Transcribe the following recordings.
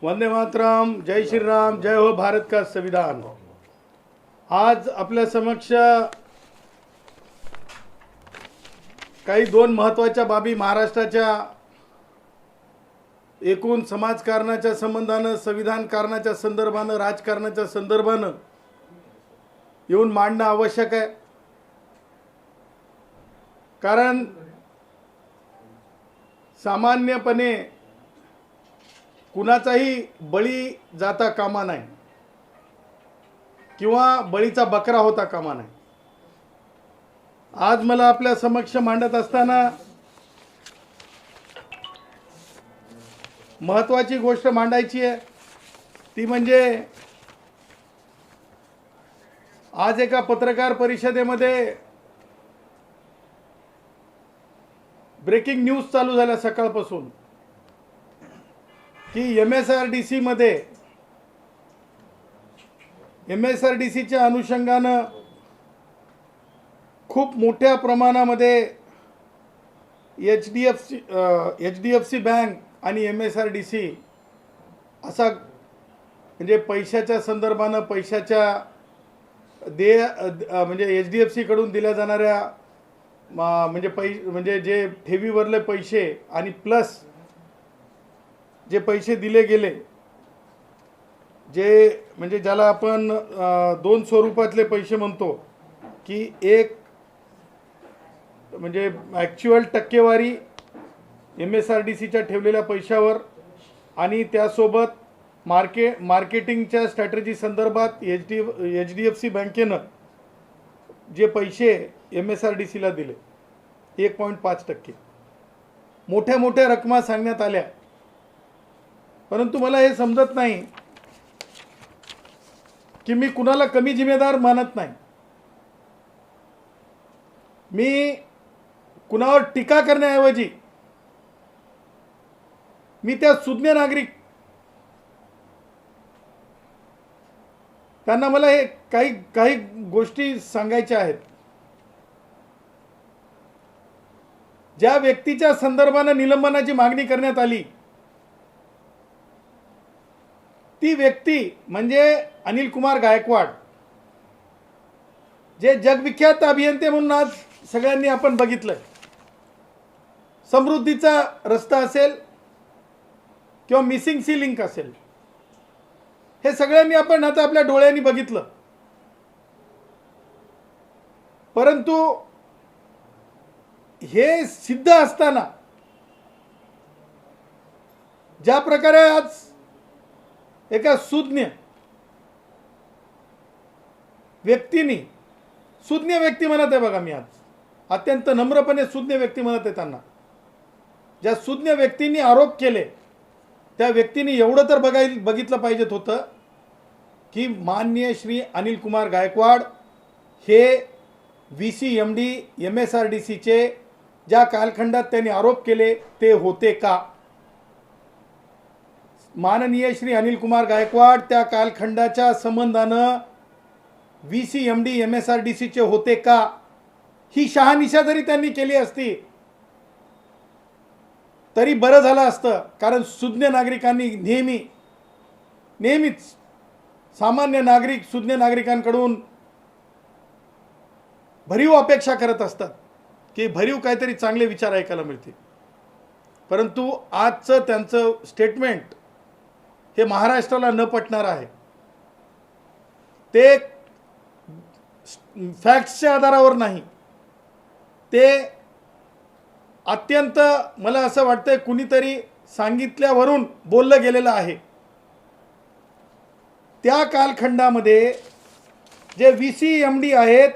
वंदे मातरम, जय श्री राम, जय हो भारत का संविधान। आज आपल्या समक्ष काही दोन महत्त्वाच्या बाबी महाराष्ट्राच्या एकूण समाजकारणाच्या संबंधानं, संविधानकारणाच्या संदर्भानं, राजकारणाच्या संदर्भानं येऊन मांडणं आवश्यक आहे। कारण सामान्यपणे कुणाचाही बळी जाता कामा नाही किंवा बळीचा बकरा होता कामा नाही। आज मला आपल्या समक्ष मांडत असताना महत्त्वाची गोष्ट मांडायची आहे, ती म्हणजे आज एका पत्रकार परिषदेमध्ये ब्रेकिंग न्यूज चालू झाल्या सकाळपासून की MSRDCच्या अनुषंगानं खूप मोठ्या प्रमाणामध्ये HDFC बँक आणि MSRDC असा म्हणजे पैशाच्या संदर्भानं पैशाच्या म्हणजे HDFC कडून दिल्या जाणाऱ्या म्हणजे जे ठेवीवरले पैसे आणि प्लस जे पैसे दिले गेले, जे म्हणजे ज्याला आपण दोन स्वरूपातले पैसे म्हणतो की एक म्हणजे ॲक्च्युअल टक्केवारी MSRDCच्या ठेवलेल्या पैशावर आणि त्यासोबत मार्केटिंगच्या स्ट्रॅटेजी संदर्भात HDFC बँकेनं जे पैसे MSRDCला दिले 1.5%, मोठ्या मोठ्या रकमा सांगण्यात आल्या। परंतु मला हे समजत नाही की मी कुणाला कमी जिम्मेदार मानत नाही, मी कुणावर टीका करण्याऐवजी मी त्या सुज्ञ नागरिक त्यांना मला हे काही गोष्टी सांगायच्या आहेत। ज्या व्यक्तीच्या संदर्भाने निलंबनाची मागणी करण्यात आली ती व्यक्ती म्हणजे अनिल कुमार गायकवाड, जे जगविख्यात अभियंते म्हणून आज सगळ्यांनी आपण बघितलं। समृद्धीचा रस्ता असेल किंवा मिसिंग सी लिंक असेल, हे सगळ्यांनी आपण आता आपल्या डोळ्यांनी बघितलं। परंतु हे सिद्ध असताना ज्या प्रकारे आज एका सुज्ञ व्यक्तीने, सुज्ञ व्यक्ती म्हणत आहे बघा, मी आज अत्यंत नम्रपणे सुज्ञ व्यक्ती म्हणत आहे त्यांना, ज्या सुज्ञ व्यक्तींनी आरोप केले त्या व्यक्तीने एवढं तर बघितलं पाहिजेत होतं की माननीय श्री अनिल कुमार गायकवाड हे VCMD MSRDCचे ज्या कालखंडात त्यांनी आरोप केले ते होते का? माननीय श्री अनिल कुमार गायकवाड त्या कालखंडाच्या संबंधानं VCMD MSRDCचे होते का? ही शहानिशा जरी त्यांनी केली असती तरी बरं झालं असतं। कारण सुज्ञ नागरिकांनी नेहमीच सामान्य नागरिक सुज्ञ नागरिकांकडून भरीव अपेक्षा करत असतात की भरीव काहीतरी चांगले विचार ऐकायला मिळतील। परंतु आजचं त्यांचं स्टेटमेंट हे महाराष्ट्राला न पटणार आहे। ते फॅक्ट्सच्या आधारावर नाही, ते अत्यंत मला असं वाटतंय कुणीतरी सांगितल्यावरून बोललं गेलेलं आहे। त्या कालखंडामध्ये जे VCMD आहेत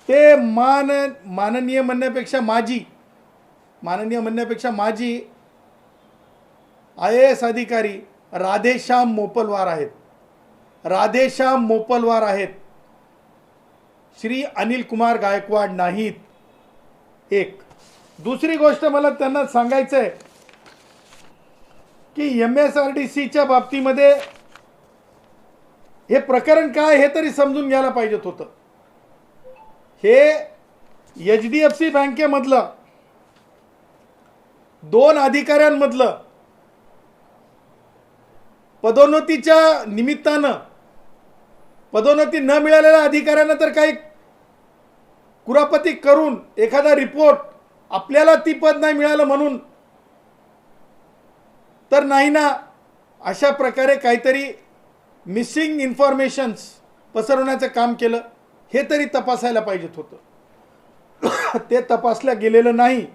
ते माननीय म्हणण्यापेक्षा माजी IAS अधिकारी राधेश्याम मोपलवार आहेत, श्री अनिल कुमार गायकवाड नाहीत। एक दुसरी गोष्ट मला त्यांना सांगायचं आहे की MSRDCच्या बाबतीमध्ये हे प्रकरण काय हे तरी समजून घ्यायला पाहिजेत होतं। हे HDFC बँकेमधलं दोन अधिकाऱ्यांमधलं पदोन्नतीच्या निमित्तानं पदोन्नती न मिळालेल्या अधिकाऱ्यांना तर काही कुरापती करून एखादा रिपोर्ट आपल्याला ती पद नाही मिळालं म्हणून तर नाही ना, अशा प्रकारे काहीतरी मिसिंग इन्फॉर्मेशन्स पसरवण्याचं काम केलं, हे तरी तपासायला पाहिजेत होतं. ते तपासलं गेलेलं नाही.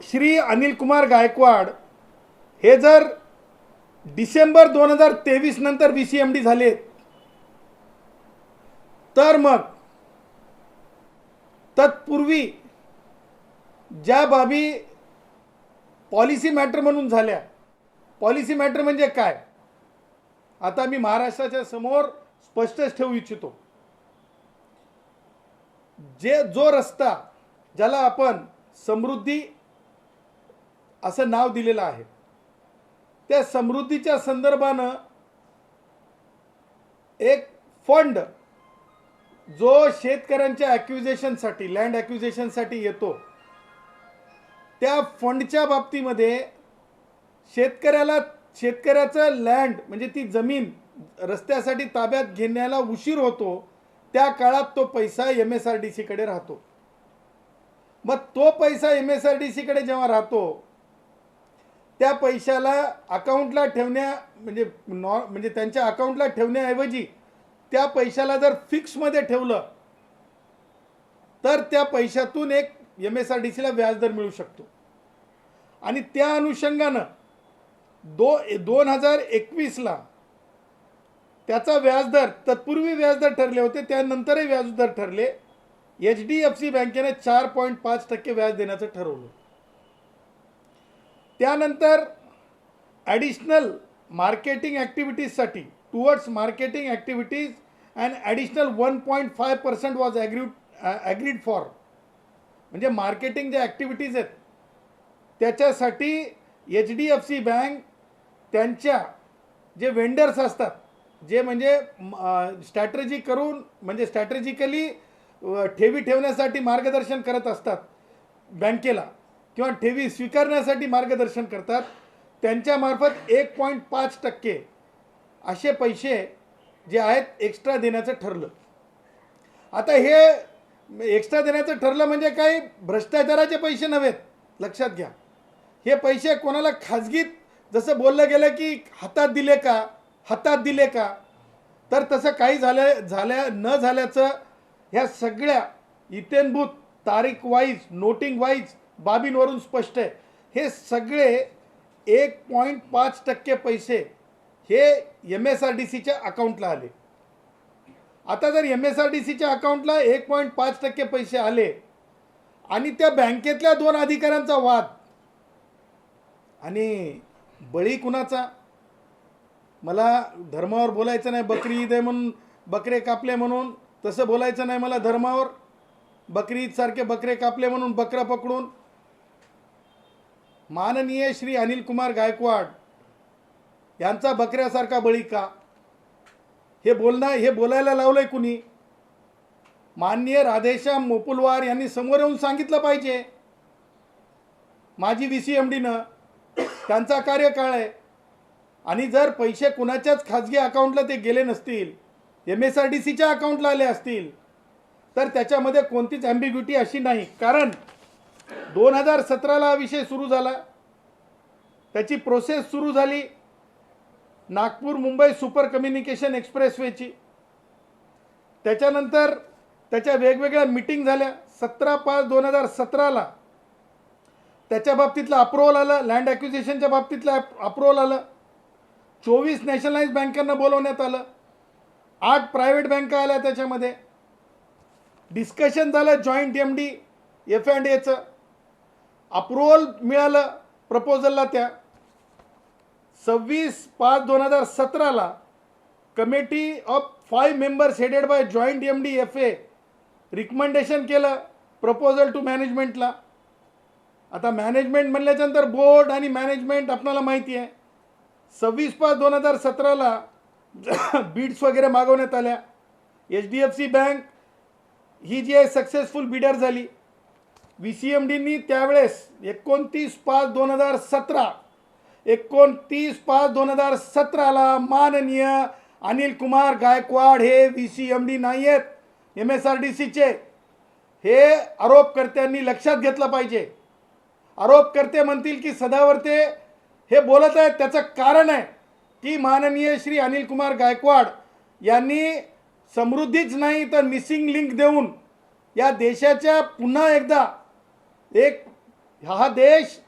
श्री अनिल कुमार गायकवाड हे जर डिसेंबर 2023 नंतर VCMD झाले तर मग तत्पूर्वी ज्या बाबी पॉलिसी मॅटर म्हणून झाल्या, पॉलिसी मॅटर म्हणजे काय, आता मी महाराष्ट्राच्या समोर स्पष्टच ठेवू इच्छितो. जो रस्ता ज्याला आपण समृद्धी असं नाव दिलेलं आहे, त्या समृद्धीच्या संदर्भानं एक फंड जो शेतकऱ्यांच्या ॲक्विजिशनसाठी, लँड ॲक्विजिशनसाठी येतो, त्या फंडच्या बाबतीमध्ये शेतकऱ्याचं लँड म्हणजे ती जमीन रस्त्यासाठी ताब्यात घेण्याला उशीर होतो, त्या काळात तो पैसा MSRDCकडे राहतो. मग तो पैसा MSRDCकडे जेव्हा राहतो, त्या पैशाला अकाउंटला म्हणजे त्यांच्या अकाउंटला ठेवण्याऐवजी त्या पैशाला जर फिक्समध्ये ठेवलं तर त्या पैशातून एक MSRDCला व्याजदर मिळू शकतो. आणि त्या अनुषंगानं 2021ला त्याचा व्याजदर, तत्पूर्वी व्याजदर ठरले होते, त्यानंतरही व्याजदर ठरले. HDFC बँकेने 4.5% व्याज देण्याचं ठरवलं. त्यानंतर ॲडिशनल मार्केटिंग ॲक्टिव्हिटीजसाठी, towards marketing activities and additional 1.5% was agreed for, म्हणजे मार्केटिंग ज्या ॲक्टिव्हिटीज आहेत त्याच्यासाठी HDFC बँक त्यांच्या जे वेंडर्स असतात, जे म्हणजे स्ट्रॅटेजी करून म्हणजे स्ट्रॅटेजिकली ठेवी ठेवण्यासाठी मार्गदर्शन करत असतात बँकेला किंवा ठेवी स्वीकारण्यासाठी मार्गदर्शन करतात, त्यांच्यामार्फत 1.5% असे पैसे जे आहेत एक्स्ट्रा देण्याचं ठरलं. आता हे एक्स्ट्रा देण्याचं ठरलं म्हणजे काही भ्रष्टाचाराचे पैसे नव्हेत, लक्षात घ्या. हे पैसे कोणाला खाजगीत जसं बोललं गेलं की हातात दिले का, तर तसं काही न झाल्याचं ह्या सगळ्या इत्थंभूत तारीख वाईज, नोटिंग वाईज बाबींवरून स्पष्ट आहे. हे सगळे 1.5% पैसे हे MSRDCच्या अकाउंटला आले. आता जर MSRDCच्या अकाउंटला 1.5% पैसे आले आणि त्या बँकेतल्या 2 अधिकाऱ्यांचा वाद, आणि बळी कुणाचा, मला धर्मावर बोलायचं नाही, बकरी ईद आहे म्हणून बकरे कापले म्हणून तसं बोलायचं नाही, मला धर्मावर बकरी ईद सारखे बकरे कापले म्हणून बकरा पकडून माननीय श्री अनिल कुमार गायकवाड यांचा बकऱ्यासारखा बळी का, हे बोलायला लावलंय कुणी? माननीय राधेश्याम मोपुलवार यांनी समोर येऊन सांगितलं पाहिजे. माझी VCMDनं त्यांचा कार्यकाळ आहे, आणि जर पैसे कुणाच्याच खाजगी अकाउंटला ते गेले नसतील, MSRDCच्या अकाउंटला आले असतील, तर त्याच्यामध्ये कोणतीच ॲम्बिग्युटी अशी नाही. कारण 2017ला हा विषय सुरू झाला, त्याची प्रोसेस सुरू झाली नागपूर मुंबई सुपर कम्युनिकेशन एक्सप्रेसवेची. त्याच्यानंतर त्याच्या वेगवेगळ्या मीटिंग झाल्या. 17/5/2017ला त्याच्या बाबतीतलं अप्रूव्हल आलं, लँड ॲक्विजिशनच्या बाबतीतलं अप्रूव्हल आलं. 24 नॅशनलाइज बँकांना बोलवण्यात आलं, 8 प्रायव्हेट बँका आल्या. त्याच्यामध्ये डिस्कशन झालं, जॉईंट MD F&Aचं अप्रूव्हल मिळालं प्रपोजलला. त्या 26/5/2017ला committee of 5 members headed by joint MD FA recommendation केलं प्रपोजल टू मॅनेजमेंटला. आता मॅनेजमेंट म्हणल्याच्यानंतर बोर्ड आणि मॅनेजमेंट आपल्याला माहिती आहे. 26/5/2017ला बीड्स वगैरे मागवण्यात आल्या. HDFC बँक ही जी आहे सक्सेसफुल बिडर झाली. VCMDनी त्यावेळेस 29/5/2017 29/5/2017 माननीय अनिल कुमार गायकवाड हे VCMD नाही आहेत MSRDCचे. हे आरोपकर्त्यांनी लक्षात घेतलं पाहिजे. आरोपकर्ते म्हणतील की सदावर्ते हे बोलत आहेत, त्याचं कारण आहे की माननीय श्री अनिल कुमार गायकवाड यांनी समृद्धीच नाही तर मिसिंग लिंक देऊन या देशाच्या पुन्हा एकदा हा देश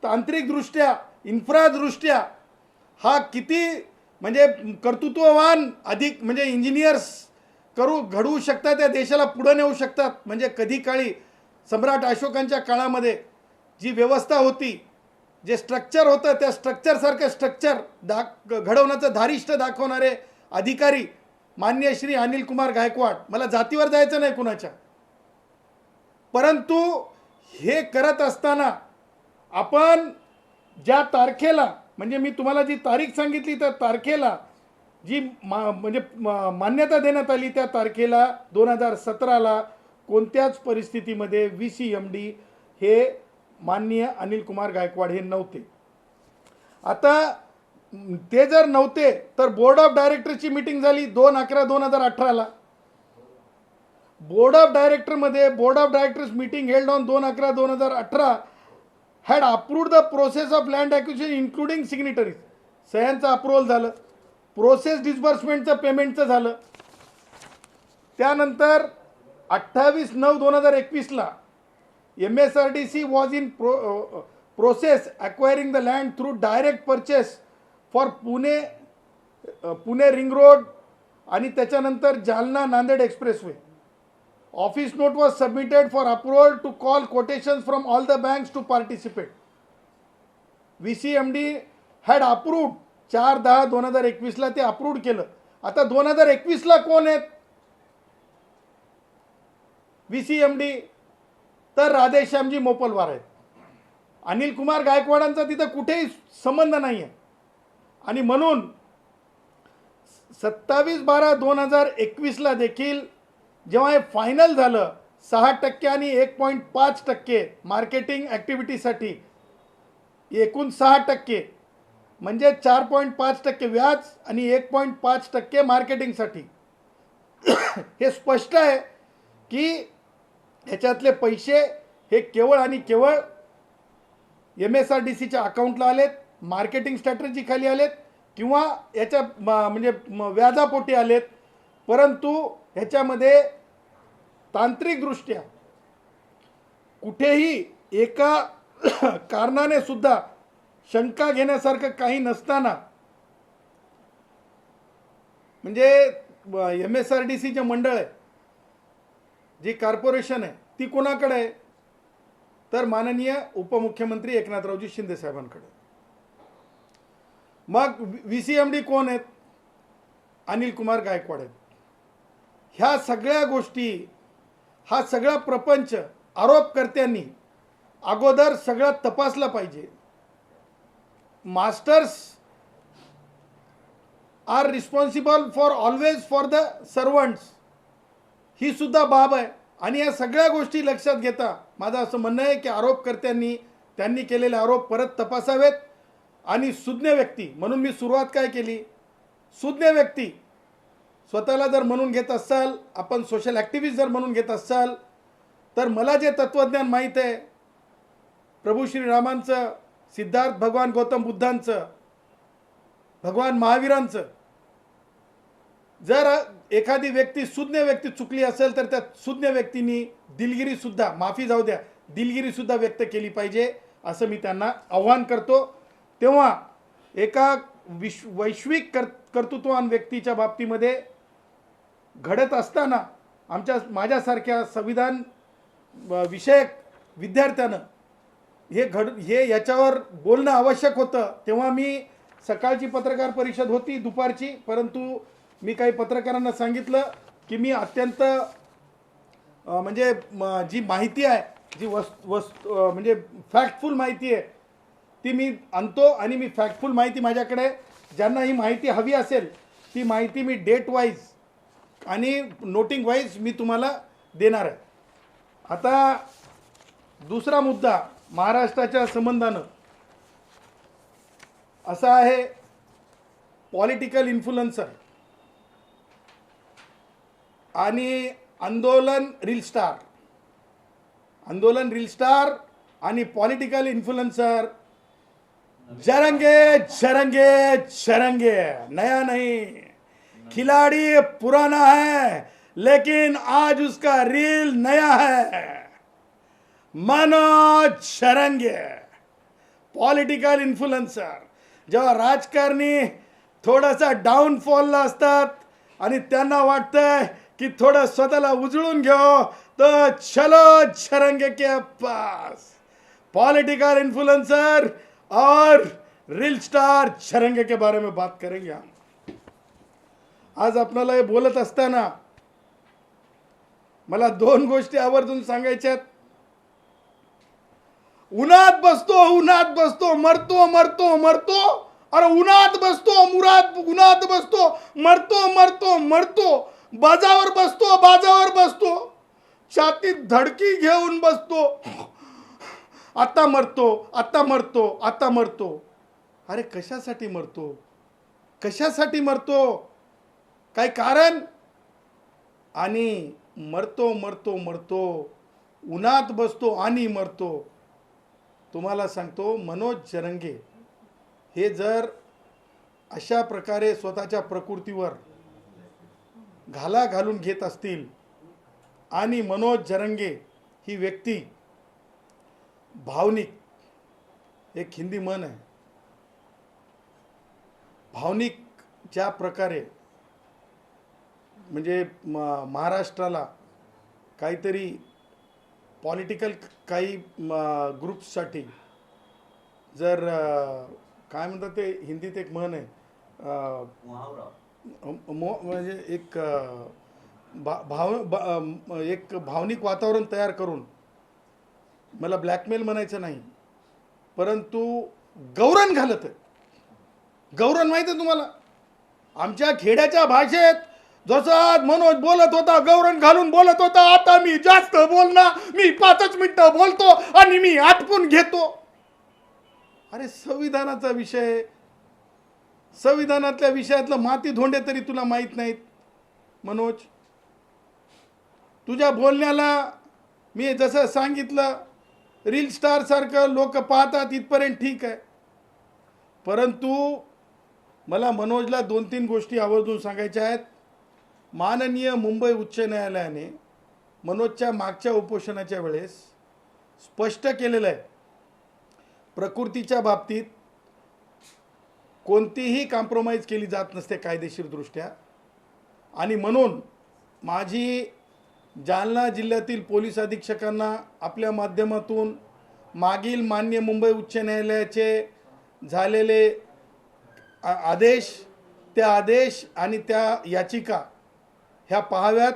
तांत्रिकदृष्ट्या इन्फ्रादृष्ट्या हा किती म्हणजे कर्तृत्ववान अधिक म्हणजे इंजिनियर्स घडवू शकतात, त्या देशाला पुढे नेऊ शकतात. म्हणजे कधी काळी सम्राट अशोकांच्या काळामध्ये जी व्यवस्था होती, जे स्ट्रक्चर होतं, त्या स्ट्रक्चरसारखं स्ट्रक्चर घडवण्याचं धारिष्ट दाखवणारे अधिकारी माननीय श्री अनिल कुमार गायकवाड. मला जातीवर जायचं नाही कुणाच्या, परंतु हे करत असताना आपण ज्या तारखेला म्हणजे मी तुम्हाला जी तारीख सांगितली त्या तारखेला जी म्हणजे मान्यता देण्यात आली त्या तारखेला 2017ला कोणत्याच परिस्थितीमध्ये VCMD हे माननीय अनिल कुमार गायकवाड हे नव्हते. आता ते जर नव्हते तर बोर्ड ऑफ डायरेक्टरची मीटिंग झाली 2/11/2018ला. Board of directors meeting held on 2/11/2018 had approved the process of land acquisition including signatories. सह्यांचं अप्रुव्हल झालं, प्रोसेस डिस्बर्समेंटचं पेमेंटचं झालं. त्यानंतर 28/9/2021ला MSRDC was in process acquiring the land through direct purchase for Pune ring road आणि त्याच्यानंतर Jalna Nanded expressway. Office note was submitted for approval to call quotations from all the banks to participate. VCMD had approved 4/10/2021ला ते approved केलं. आता 2021ला कोण आहेत VCMD? तर राधेश्यामजी मोपलवार आहेत. अनिल कुमार गायकवाडांचा तिथं कुठेही संबंध नाही आहे. आणि म्हणून 27/12/2021ला देखील जेव्हा हे फायनल झालं 6% आणि 1.5% मार्केटिंग ॲक्टिव्हिटीसाठी, एकूण 6% म्हणजे 4.5% व्याज आणि 1.5% मार्केटिंगसाठी. हे स्पष्ट आहे की ह्याच्यातले पैसे हे केवळ आणि केवळ MSRDCच्या अकाउंटला आलेत, मार्केटिंग स्ट्रॅटेजी खाली आलेत किंवा याच्या म्हणजे व्याजापोटी आलेत. परंतु ह्याच्यामध्ये तांत्रिकदृष्ट्या कुठेही एका कारणाने सुद्धा शंका घेण्यासारखं काही नसताना म्हणजे MSRDC जे मंडळ आहे, जी कॉर्पोरेशन आहे, ती कोणाकडे आहे? तर माननीय उपमुख्यमंत्री एकनाथरावजी शिंदे साहेबांकडे. मग VCMD कोण आहेत? अनिल कुमार गायकवाड आहेत. ह्या सगळ्या गोष्टी, हा सगळा प्रपंच आरोपकर्त्यांनी अगोदर सगळा तपासला पाहिजे. Masters are responsible for always for the servants, ही सुद्धा बाब आहे. आणि या सगळ्या गोष्टी लक्षात घेता माझं असं म्हणणं आहे की आरोपकर्त्यांनी त्यांनी केलेले आरोप परत तपासावेत. आणि सुज्ञ व्यक्ती म्हणून मी सुरुवात काय केली, सुज्ञ व्यक्ती स्वतःला जर म्हणून घेत असाल, आपण सोशल ॲक्टिव्हिस्ट जर म्हणून घेत असाल, तर मला जे तत्त्वज्ञान माहीत आहे प्रभू श्रीरामांचं, सिद्धार्थ भगवान गौतम बुद्धांचं, भगवान महावीरांचं, जर एखादी व्यक्ती सुज्ञ व्यक्ती चुकली असेल तर त्या सुज्ञ व्यक्तींनी दिलगिरीसुद्धा, माफी जाऊ द्या, दिलगिरीसुद्धा व्यक्त केली पाहिजे असं मी त्यांना आव्हान करतो. तेव्हा एका वैश्विक कर्तृत्ववान व्यक्तीच्या बाबतीमध्ये घडत असताना माझ्यासारख्या संविधान विषयक विद्यार्थ्यानं हे याच्यावर बोलणं आवश्यक होतं. तेव्हा मी सकाळची पत्रकार परिषद होती दुपारची, परंतु मी काही पत्रकारांना सांगितलं की मी अत्यंत म्हणजे जी माहिती आहे, जी म्हणजे फॅक्टफुल माहिती आहे ती मी आणतो. आणि मी फॅक्टफुल माहिती माझ्याकडे, ज्यांना ही माहिती हवी असेल ती माहिती मी डेट वाईज आणि नोटिंग वाईज मी तुम्हाला देणार आहे. आता दुसरा मुद्दा महाराष्ट्राच्या संबंधानं, असा आहे पॉलिटिकल इन्फ्लुएन्सर आणि आंदोलन रील स्टार. आंदोलन रील स्टार आणि पॉलिटिकल इन्फ्लुएंसर जरेंगे जरेंगे जरेंगे. नया नहीं, खिलाड़ी पुराना है लेकिन आज उसका रील नया है. Manoj Jarange political influencer. जेव्हा राजकारणी थोडासा डाऊनफॉलला असतात आणि त्यांना वाटतंय की थोडं स्वतःला उजळून घेऊ, तो चलो जरेंगे के पास. पॉलिटिकल इन्फ्लुएंसर और रील स्टार जरेंगे के बारे में बात करेंगे हम. आज आपल्याला हे बोलत असताना मला दोन गोष्टी आवर्जून सांगायच्यात. उन्हात बसतो मरतो मरतो मरतो. अरे उन्हात बसतो उन्हात बसतो मरतो मरतो मरतो. बाजावर बसतो छातीत धडकी घेऊन बसतो. आता मरतो. अरे कशासाठी मरतो? काय कारण? आणि मरतो उन्हात बसतो आणि मरतो. तुम्हाला सांगतो, मनोज जरंगे हे जर अशा प्रकारे स्वतःच्या प्रकृतीवर घाला घालून घेत असतील आणि मनोज जरंगे ही व्यक्ती भावनिक, एक हिंदी म्हण आहे, भावनिक ज्या प्रकारे म्हणजे महाराष्ट्राला काहीतरी पॉलिटिकल काही ग्रुप्ससाठी जर काय म्हणतात ते हिंदीत एक म्हण आहे, म्हणजे एक एक भावनिक वातावरण तयार करून, मला ब्लॅकमेल म्हणायचं नाही, परंतु गौरण घालत आहे. गौरण माहिती आहे तुम्हाला? आमच्या खेड्याच्या भाषेत जसं मनोज बोलत होता, गौरण घालून बोलत होता, आता मी जास्त बोलणार, मी 5 मिनिटं बोलतो आणि मी आटपून घेतो. अरे संविधानाचा विषय, संविधानातल्या विषयातलं माती धोंडे तरी तुला माहीत नाहीत मनोज. तुझ्या बोलण्याला मी जसं सांगितलं, रील स्टार सारखं लोक पाहतात इथपर्यंत ठीक आहे, परंतु मला मनोजला 2-3 गोष्टी आवर्जून सांगायच्या आहेत. माननीय मुंबई उच्च न्यायालयाने मनोजच्या मागच्या उपोषणाच्या वेळेस स्पष्ट केलेलं आहे, प्रकृतीच्या बाबतीत कोणतीही कॉम्प्रोमाइज केली जात नसते कायदेशीरदृष्ट्या. आणि म्हणून माझी जालना जिल्ह्यातील पोलीस अधीक्षकांना आपल्या माध्यमातून मागील मान्य मुंबई उच्च न्यायालयाचे झालेले आदेश, त्या आदेश आणि त्या याचिका ह्या पाहाव्यात.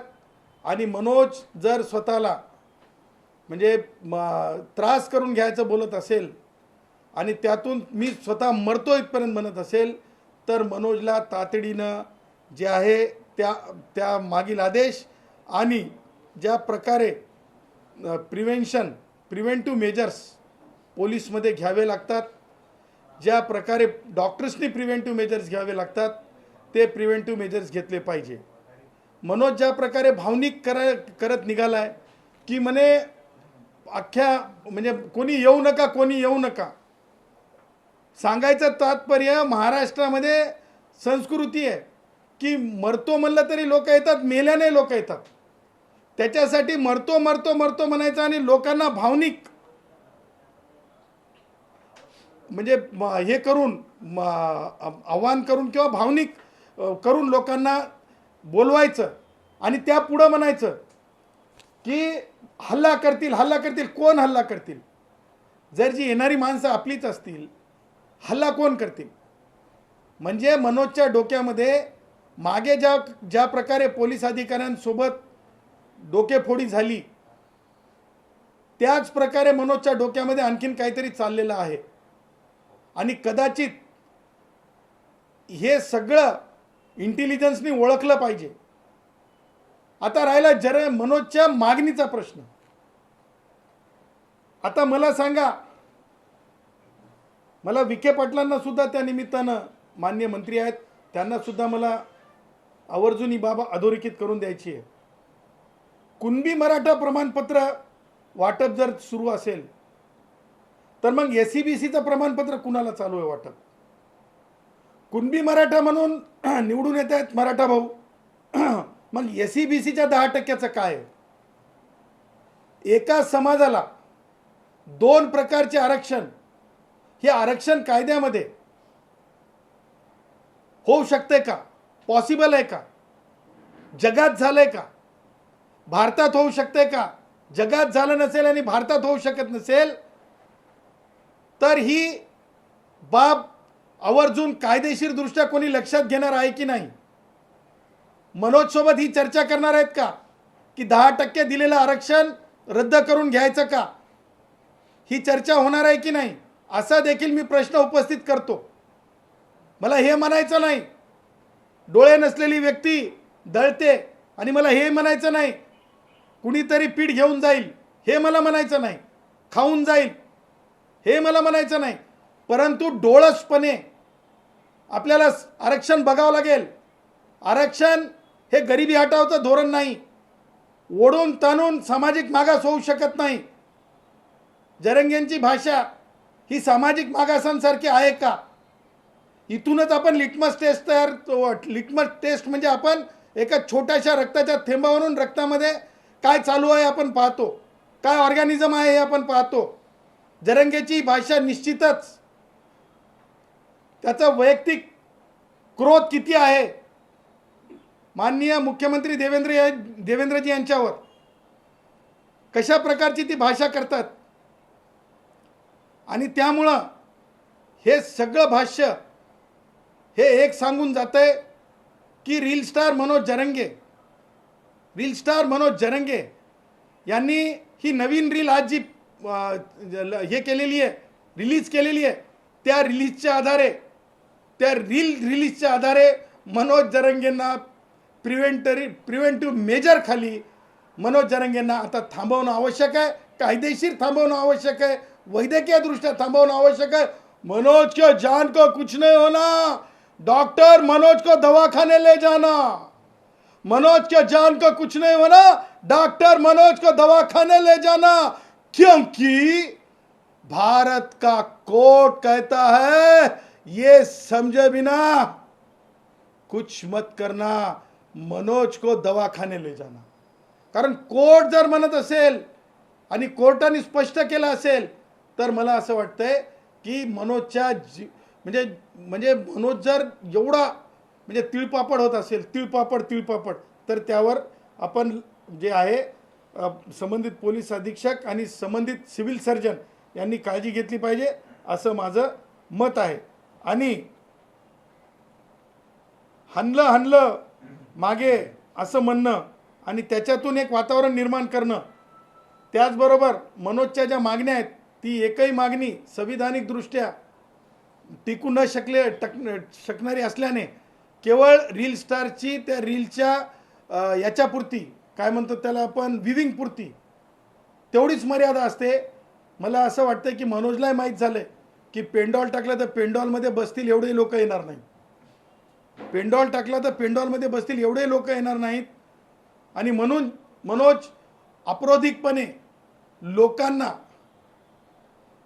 आणि मनोज जर स्वतःला म्हणजे त्रास करून घ्यायचं बोलत असेल आणि त्यातून मी स्वतः मरतो इथपर्यंत म्हणत असेल, तर मनोजला तातडीनं जे आहे त्या मागील आदेश आणि ज्या प्रकारे प्रिव्हेंटिव्ह मेजर्स पोलीसमध्ये घ्यावे लागतात, ज्या प्रकारे डॉक्टर्सनी प्रिव्हेंटिव्ह मेजर्स घ्यावे लागतात, ते प्रिव्हेंटिव्ह मेजर्स घेतले पाहिजे. मनोज ज्या प्रकारे भावनिक करत निघालाय की म्हणे अख्ख्या म्हणजे कोणी येऊ नका. सांगायचं तात्पर्य, महाराष्ट्रामध्ये संस्कृती आहे की मरतो म्हणलं तरी लोक येतात, मेल्याने लोक येतात. त्याच्यासाठी मरतो म्हणायचं आणि लोकांना भावनिक म्हणजे हे करून आव्हान करून किंवा भावनिक करून लोकांना बोलवायचं आणि त्या पुढं म्हणायचं की हल्ला करतील. कोण हल्ला करतील? जर जी येणारी माणसं आपलीच असतील, हल्ला कोण करतील? म्हणजे मनोजच्या डोक्यामध्ये मागे ज्या प्रकारे पोलीस अधिकाऱ्यांसोबत डोकेफोडी झाली, त्याच प्रकारे मनोजच्या डोक्यामध्ये आणखीन काहीतरी चाललेलं आहे. आणि कदाचित हे सगळं इंटेलिजन्सनी ओळखलं पाहिजे. आता राहिला मनोजच्या मागणीचा प्रश्न. आता मला सांगा, मला विखे पाटलांना सुद्धा त्या निमित्तानं, मान्य मंत्री आहेत त्यांना सुद्धा मला आवर्जून ही बाब अधोरेखित करून द्यायची आहे. कुणबी मराठा प्रमाणपत्र वाटप जर सुरू असेल तर मग SEBCचं प्रमाणपत्र कुणाला चालू आहे वाटप? कुणबी मराठा म्हणून निवडून येत आहेत मराठा भाऊ, मग SEBCच्या 10% काय आहे? एका समाजाला 2 प्रकारचे आरक्षण, हे आरक्षण कायद्यामध्ये होऊ शकते का? पॉसिबल आहे का? जगात झालंय का? भारतात होऊ शकते का? जगात झालं नसेल आणि भारतात होऊ शकत नसेल तर ही बाब आवर्जून कायदेशीर दृष्ट्या कोणी लक्षात घेणार आहे की नाही? मनोज सोबत ही चर्चा करणार आहेत का की 10% दिलेलं आरक्षण रद्द करून घ्यायचं का? ही चर्चा होणार आहे की नाही असा देखील मी प्रश्न उपस्थित करतो. मला हे म्हणायचं नाही डोळे नसलेली व्यक्ती दळते आणि मला हे म्हणायचं नाही कुणीतरी पीठ घेऊन जाईल, हे मला म्हणायचं नाही, खाऊन जाईल हे मला म्हणायचं नाही, परंतु डोळसपणे आपल्याला आरक्षण बघावं लागेल. आरक्षण हे गरिबी हटावचं धोरण नाही, ओढून ताणून सामाजिक मागास होऊ शकत नाही. जरंगेंची भाषा ही सामाजिक मागासांसारखी आहे का? इथूनच आपण लिटमस टेस्ट म्हणजे आपण एका छोट्याशा रक्ताच्या थेंबावरून रक्तामध्ये काय चालू आहे आपण पाहतो, काय ऑर्गॅनिझम आहे हे आपण पाहतो. जरंगेची भाषा निश्चितच त्याचा वैयक्तिक क्रोध किती आहे माननीय मुख्यमंत्री देवेंद्रजी यांच्यावर, कशा प्रकारची ती भाषा करतात. आणि त्यामुळं हे सगळं भाष्य हे एक सांगून जातंय की रील स्टार मनोज जरंगे यांनी ही नवीन रील आज जी हे केलेली आहे, रिलीज केलेली आहे, त्या रिलीजच्या आधारे मनोज जरंगेंना प्रिव्हेंटिव्ह मेजर खाली मनोज जरंगेंना आता थांबवणं आवश्यक आहे, कायदेशीर थांबवणं आवश्यक आहे, वैद्यकीय दृष्ट्या थांबवणं आवश्यक है. मनोज के जान को कुछ नहीं होना, डॉक्टर मनोज को दवाखाने ले जाना. मनोज के जान को कुछ नहीं होना, डॉक्टर मनोज को दवाखाने ले जाना, क्योंकि भारत का कोर्ट कहता है ये समझे बिना कुछ मत करना, मनोज को दवाखाने ले जाना. कारण कोर्ट जर म्हणत असेल आणि कोर्टाने स्पष्ट केलं असेल तर मला असं वाटतंय की मनोजच्या म्हणजे मनोज जर एवढा म्हणजे तिळपापड होत असेल, तिळपापड तर त्यावर आपण जे आहे संबंधित पोलीस अधीक्षक आणि संबंधित सिव्हिल सर्जन यांनी काळजी घेतली पाहिजे असं माझं मत आहे. आणि हनलं मागे असं म्हणणं आणि त्याच्यातून एक वातावरण निर्माण करणं, त्याचबरोबर मनोजच्या ज्या मागण्या आहेत ती एकही मागणी संविधानिक दृष्ट्या टिकू न शकणारी असल्याने केवळ रील स्टारची त्या रीलच्या याच्यापुरती काय म्हणतो त्याला आपण विविंग पुरती तेवढीच मर्यादा असते. मला असं वाटतं की मनोजलाही माहीत झालं की पेंडॉल टाकलं तर पेंडॉलमध्ये बसतील एवढे लोक येणार नाहीत, पेंडॉल टाकला तर पेंडॉलमध्ये बसतील एवढे लोक येणार नाहीत. आणि म्हणून मनोज अपरोधिकपणे लोकांना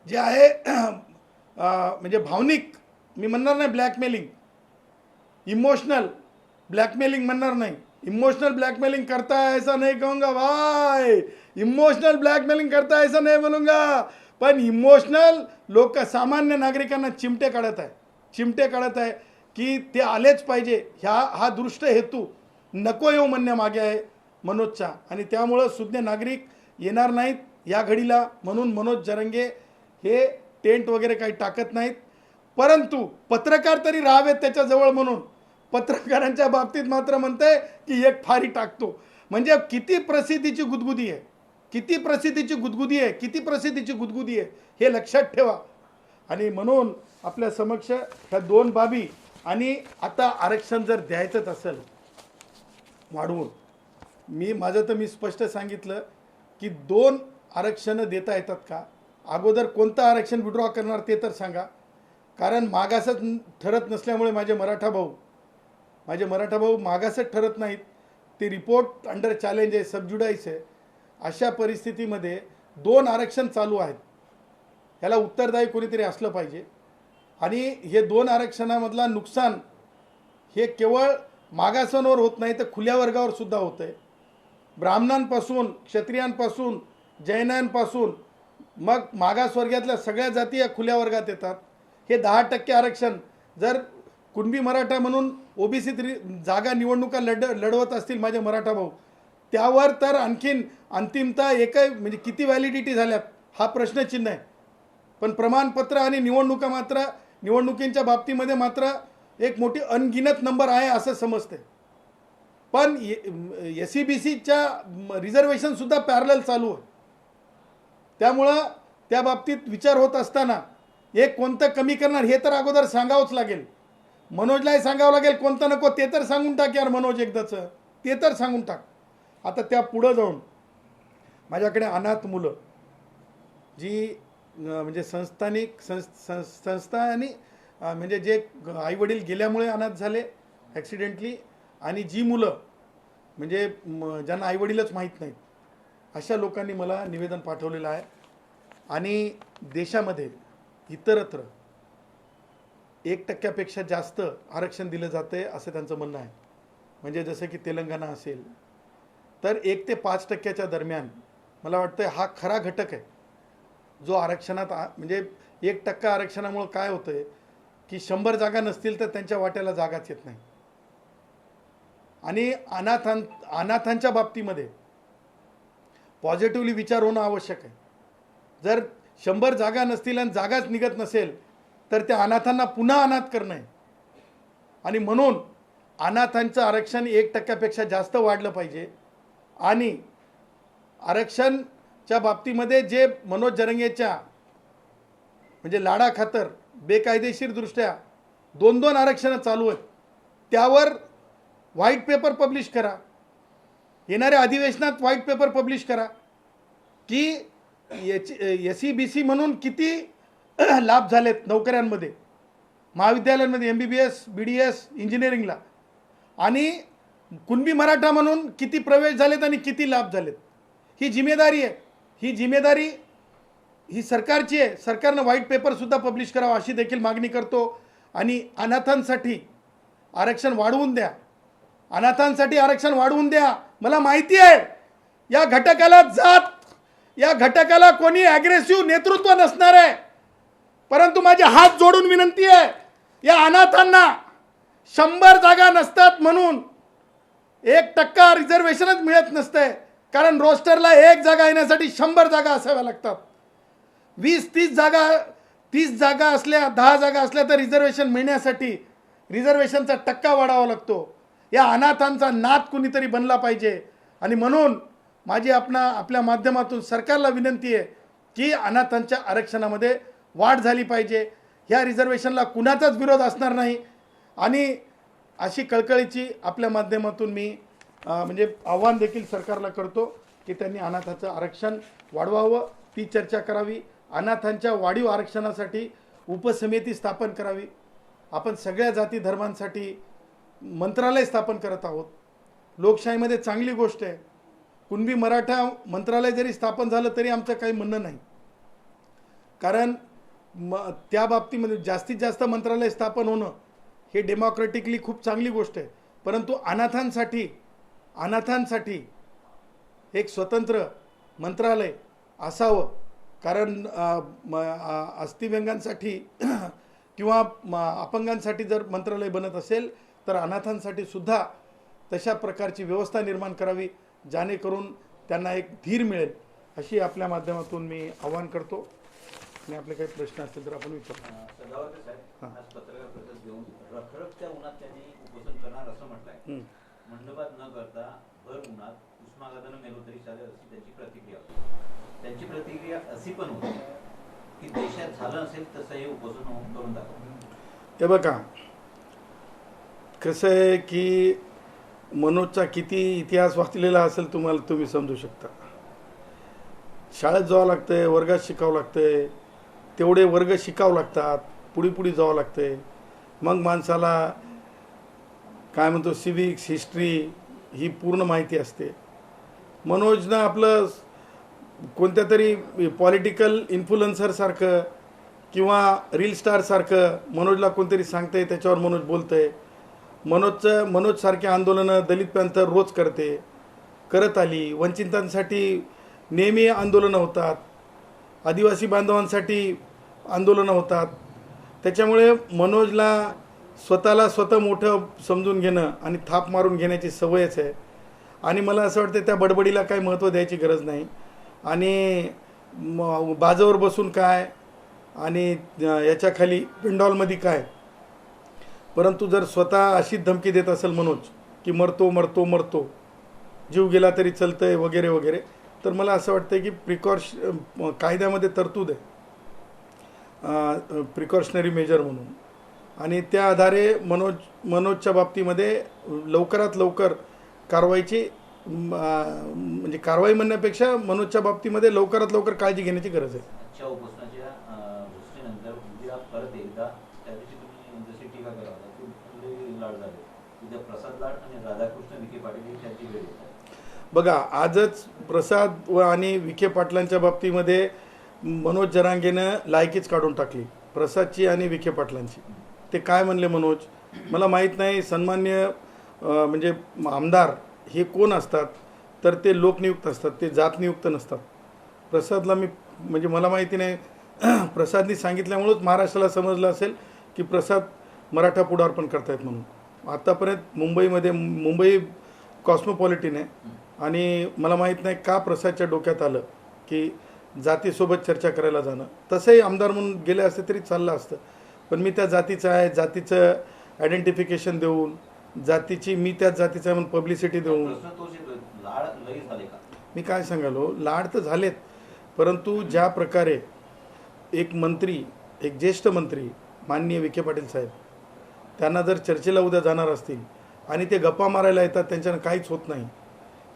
जे आहे म्हणजे भावनिक, मी म्हणणार नाही ब्लॅकमेलिंग, इमोशनल ब्लॅकमेलिंग म्हणणार नाही, इमोशनल ब्लॅकमेलिंग करता है ऐसा नहीं कहूँगा भाई, इमोशनल ब्लॅकमेलिंग करता है ऐसा नहीं बोलूँगा, पण इमोशनल लोक सामान्य नागरिकांना चिमटे काढत आहे की ते आलेच पाहिजे, हा दृष्ट हेतू नको येऊ म्हणण्यामागे आहे मनोजचा. आणि त्यामुळं सुज्ञ नागरिक येणार नाहीत या घडीला, म्हणून मनोज जरंगे हे टेंट वगैरे काही टाकत नाहीत. परंतु पत्रकार तरी राहावेत त्याच्याजवळ म्हणून पत्रकारांच्या बाबतीत मात्र म्हणते की एक फारी टाकतो. म्हणजे किती प्रसिद्धीची गुदगुदी आहे हे लक्षात ठेवा. आणि म्हणून आपल्या समक्ष ह्या 2 बाबी, आणि आता आरक्षण जर द्यायचंच असेल वाढवून, मी स्पष्ट सांगितलं की 2 आरक्षणं देता येतात का, अगोदर कोणतं आरक्षण विड्रॉ करणार ते तर सांगा. कारण मागासच ठरत नसल्यामुळे माझे मराठा भाऊ मागासच ठरत नाहीत, ते रिपोर्ट अंडर चॅलेंज आहे, सबज्युडाइस आहे. अशा परिस्थितीमध्ये 2 आरक्षण चालू आहेत. ह्याला उत्तरदायी कोणीतरी असलं पाहिजे. आणि हे 2 आरक्षणामधला नुकसान हे केवळ मागासांवर होत नाही तर खुल्या वर्गावर सुद्धा होतं आहे. ब्राह्मणांपासून, क्षत्रियांपासून, जैनांपासून मग मागासवर्गातल्या सगळ्या जाती या खुल्या वर्गात येतात. हे 10% आरक्षण जर कुणबी मराठा म्हणून ओबीसीत जागा निवडणुका लढवत असतील माझे मराठा भाऊ, त्यावर तर आणखीन अंतिमता म्हणजे किती व्हॅलिडिटी झाल्यात हा प्रश्नचिन्ह आहे. पण प्रमाणपत्र आणि निवडणुकींच्या बाबतीमध्ये मात्र एक मोठी अनगिनत नंबर आहे असं समजते. पण SEBCच्या रिझर्वेशनसुद्धा पॅरलल चालू आहे. त्यामुळं त्या बाबतीत विचार होत असताना एक कोणतं कमी करणार हे तर अगोदर सांगावंच लागेल. मनोजलाही सांगावं लागेल, कोणतं नको ते तर सांगून टाक यार मनोज, एकदाचं ते तर सांगून टाक. आता त्या पुढं जाऊन माझ्याकडे अनाथ मुलं जी म्हणजे संस्था आणि म्हणजे जे आईवडील गेल्यामुळे अनाथ झाले ॲक्सिडेंटली, आणि जी मुलं म्हणजे ज्यांना आईवडीलच माहीत नाहीत, अशा लोकांनी मला निवेदन पाठवलेलं आहे. आणि देशामध्ये इतरत्र 1% जास्त आरक्षण दिलं जातं आहे असं त्यांचं म्हणणं आहे. म्हणजे जसं की तेलंगणा असेल तर 1 ते 5% दरम्यान मला वाटतं हा खरा घटक आहे जो आरक्षणात म्हणजे 1% आरक्षणामुळं काय होतं आहे की 100 जागा नसतील तर त्यांच्या वाट्याला जागाच येत नाही. आणि अनाथांच्या बाबतीमध्ये पॉझिटिव्हली विचार होणं आवश्यक आहे. जर 100 जागा नसतील आणि जागाच निघत नसेल तर त्या अनाथांना पुन्हा अनाथ करणं आहे. आणि म्हणून अनाथांचं आरक्षण 1% जास्त वाढलं पाहिजे. आणि आरक्षणच्या बाबतीमध्ये जे मनोज जरंगेच्या म्हणजे लाडाखातर बेकायदेशीरदृष्ट्या 2 आरक्षणं चालू आहेत, त्यावर व्हाईट पेपर पब्लिश करा. येणाऱ्या अधिवेशनात व्हाईट पेपर पब्लिश करा की SEBC म्हणून किती लाभ झालेत नोकऱ्यांमध्ये, महाविद्यालयांमध्ये MBBS, BDS, इंजिनिअरिंगला, आणि कुणबी मराठा म्हणून किती प्रवेश झालेत आणि किती लाभ झालेत. ही जिम्मेदारी आहे. ही जिम्मेदारी ही सरकारची आहे. सरकारनं व्हाईट पेपरसुद्धा पब्लिश करावा अशी देखील मागणी करतो. आणि अनाथांसाठी आरक्षण वाढवून द्या, अनाथांसाठी आरक्षण वाढवून द्या. मला माहिती आहे या घटकाला कोणी ॲग्रेसिव्ह नेतृत्व नसणार आहे, परंतु माझे हात जोडून विनंती आहे, या अनाथांना 100 जागा नसतात म्हणून 1% रिझर्वेशनच मिळत नसते. कारण रोस्टरला 1 जागा येण्यासाठी 100 जागा असाव्या लागतात. 20-30 जागा 30 जागा असल्या 10 जागा असल्या तर रिझर्वेशन मिळण्यासाठी रिझर्वेशनचा टक्का वाढावा लागतो. या अनाथांचा नाथ कुणीतरी बनला पाहिजे. आणि म्हणून माझी आपल्या माध्यमातून सरकारला विनंती आहे की अनाथांच्या आरक्षणामध्ये वाढ झाली पाहिजे. ह्या रिझर्वेशनला कुणाचाच विरोध असणार नाही. आणि अशी कळकळीची आपल्या माध्यमातून मी म्हणजे आव्हान देखील सरकारला करतो की त्यांनी अनाथाचं आरक्षण वाढवावं, ती चर्चा करावी. अनाथांच्या वाढीव आरक्षणासाठी उपसमिती स्थापन करावी. आपण सगळ्या जाती धर्मांसाठी मंत्रालय स्थापन करत आहोत. लोकशाहीमध्ये चांगली गोष्ट आहे. कुणबी मराठा मंत्रालय जरी स्थापन झालं तरी आमचं काही म्हणणं नाही, कारण त्या बाबतीमध्ये जास्तीत जास्त मंत्रालय स्थापन होणं हे डेमोक्रॅटिकली खूप चांगली गोष्ट आहे. परंतु अनाथांसाठी एक स्वतंत्र मंत्रालय असावं. कारण अस्थिव्यंगांसाठी किंवा अपंगांसाठी जर मंत्रालय बनत असेल तर अनाथांसाठी सुद्धा तशा प्रकारची व्यवस्था निर्माण करावी, जेणेकरून त्यांना एक धीर मिळेल, अशी आपल्या माध्यमातून मी आवाहन करतो. आणि आपले काही प्रश्न असतील तर आपण विचारू. रखरखत्या उन्हात त्यांनी उपोषण करणार असं म्हटलंय. मंडपात न करता भर उन्हात उष्माघातानं मेलो तरी चालेल अशी त्यांची प्रतिक्रिया होती. त्यांची प्रतिक्रिया अशी पण होती की देशात झालं असेल तसं हे उपोषण करून दाखवलं. हे बघा कसं आहे की मनोजचा किती इतिहास वाचलेला असेल तुम्ही समजू शकता. शाळेत जावं लागतंय, वर्गात शिकावं लागतंय, तेवढे वर्ग शिकावं लागतात, पुढे जावं लागतंय. मग माणसाला काय म्हणतो सिविक्स हिस्ट्री ही पूर्ण माहिती असते. मनोजनं आपलं कोणत्या तरी पॉलिटिकल इन्फ्लुएन्सरसारखं किंवा रील स्टारसारखं मनोजला कोणतरी सांगतंय, त्याच्यावर मनोज बोलतंय. मनोजसारखे आंदोलनं दलित पॅंथर रोज करत आली. वंचितांसाठी नेहमी आंदोलनं होतात, आदिवासी बांधवांसाठी आंदोलनं होतात. त्याच्यामुळे मनोजला स्वतः मोठं समजून घेणं आणि थाप मारून घेण्याची सवयच आहे. आणि मला असं वाटतं त्या बडबडीला काही महत्त्व द्यायची गरज नाही. आणि बाजावर बसून काय आणि याच्याखाली पिंडॉलमध्ये काय, परंतु जर स्वतः अशी धमकी देत असेल मनोज की मरतो जीव गेला तरी चलतंय वगैरे वगैरे, तर मला असं वाटतं की कायद्यामध्ये तरतूद आहे प्रिकॉशनरी मेजर म्हणून. आणि त्या आधारे मनोजच्या बाबतीमध्ये लवकरात लवकर कारवाईची म्हणजे कारवाई म्हणण्यापेक्षा मनोजच्या बाबतीमध्ये लवकरात लवकर काळजी घेण्याची गरज आहे. आजच्या उपोषणाच्या घोषणेनंतर उद्या परत एकदा त्या दिवशी तुम्ही जशी टीका करत होता की लाड झाले, उद्या प्रसाद लाड आणि राधाकृष्ण विखे पाटील ही त्यांची वेळ येत आहे. बघा, आजच प्रसाद आणि विखे पाटलांच्या बाबतीमध्ये मनोज जरांगेनं लायकीच काढून टाकली, प्रसादची आणि विखे पाटलांची. ते काय म्हणले मनोज मला माहीत नाही. सन्मान्य म्हणजे आमदार हे कोण असतात, तर ते लोकनियुक्त असतात, ते जातनियुक्त नसतात. प्रसादला म्हणजे मला माहिती नाही, प्रसादनी सांगितल्यामुळंच महाराष्ट्राला समजलं असेल की प्रसाद मराठा पुढारपण करतायत म्हणून. आत्तापर्यंत मुंबई कॉस्मोपॉलिटिन आहे आणि मला माहीत नाही का प्रसादच्या डोक्यात आलं की जातीसोबत चर्चा करायला जाणं. तसंही आमदार म्हणून गेले असते तरी चाललं असतं, पण मी त्या जातीचं आहे, जातीचं आयडेंटिफिकेशन देऊन, मी त्याच जातीचा म्हणून पब्लिसिटी देऊन. मी काय सांगालो, लाड तर झालेत, परंतु ज्या प्रकारे एक ज्येष्ठ मंत्री माननीय विखे पाटील साहेब त्यांना जर चर्चेला उद्या जाणार असतील आणि ते गप्पा मारायला येतात, त्यांच्यानं काहीच होत नाही,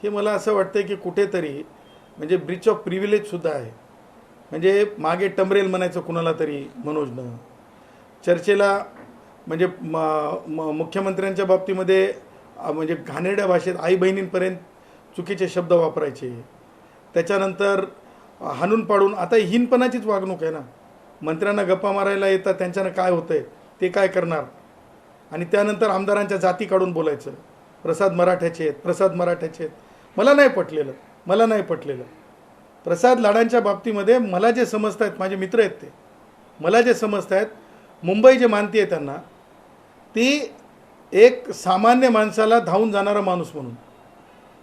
हे मला असं वाटतं की कुठेतरी म्हणजे ब्रीच ऑफ प्रिव्हिलेजसुद्धा आहे. म्हणजे मागे टमरेल म्हणायचं कुणाला तरी मनोजनं चर्चेला, म्हणजे मुख्यमंत्र्यांच्या बाबतीमध्ये म्हणजे घाणेरड्या भाषेत आई बहिणींपर्यंत चुकीचे शब्द वापरायचे. त्याच्यानंतर हाणून पाडून, आता हीनपणाचीच वागणूक आहे ना. मंत्र्यांना गप्पा मारायला येतात, त्यांच्यानं काय होतंय ते काय करणार. आणि त्यानंतर आमदारांच्या जाती काढून बोलायचं, प्रसाद मराठ्याचे आहेत. मला नाही पटलेलं. प्रसाद लाडांच्या बाबतीमध्ये मला जे समजत आहेत, माझे मित्र आहेत ते, मला जे समजत आहेत, मुंबई जे मानती आहे त्यांना, ती एक सामान्य माणसाला धावून जाणारा माणूस म्हणून.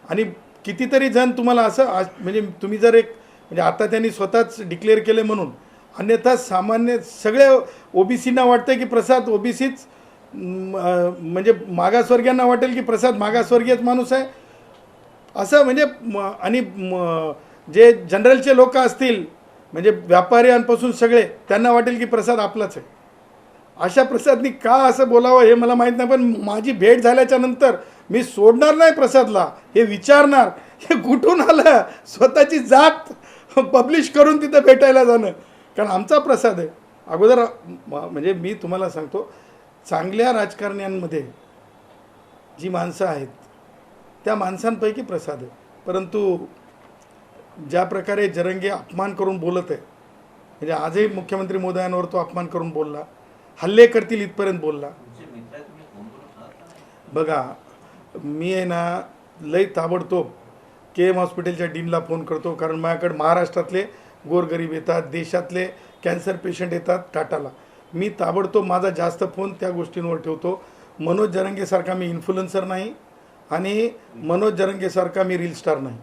आणि कितीतरी जण तुम्हाला असं म्हणजे तुम्ही जर म्हणजे आता त्यांनी स्वतःच डिक्लेअर केले म्हणून, अन्यथा सामान्य सगळ्या ओबीसींना वाटतं की प्रसाद ओबीसीच, म्हणजे मागासवर्गीयांना वाटेल की प्रसाद मागासवर्गीयच माणूस आहे असं. म्हणजे आणि जे जनरलचे लोक असतील, म्हणजे व्यापाऱ्यांपासून सगळे, त्यांना वाटेल की प्रसाद आपलाच आहे. अशा प्रसादनी का असं बोलावं हे मला माहीत नाही, पण माझी भेट झाल्याच्या नंतर मी सोडणार नाही प्रसादला, हे विचारणार हे कुठून आलं, स्वतःची जात पब्लिश करून तिथं भेटायला जाणं, कारण आमचा प्रसाद आहे. अगोदर म्हणजे मी तुम्हाला सांगतो, चांगल्या राजकारण्यांमध्ये जी माणसं आहेत त्या माणसांपैकी प्रसाद आहे. परंतु ज्या प्रकारे जरंगे अपमान करून बोलत आहे, म्हणजे आजही मुख्यमंत्री महोदयांवर तो अपमान करून बोलला, हल्ले करतील इथपर्यंत बोलला. बघा, मी आहे ना लई ताबडतोब KM हॉस्पिटलच्या डीनला फोन करतो, कारण माझ्याकडे महाराष्ट्रातले गोरगरीब येतात, देशातले कॅन्सर पेशंट येतात टाटाला. मी ताबडतोब माझा जास्त फोन त्या गोष्टींवर ठेवतो. मनोज जरंगेसारखा मी इन्फ्लुएन्सर नाही आणि मनोज जरंगेसारखा मी रील स्टार नाही.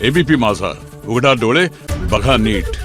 ABP माझा, उघडा डोळे बघा नीट.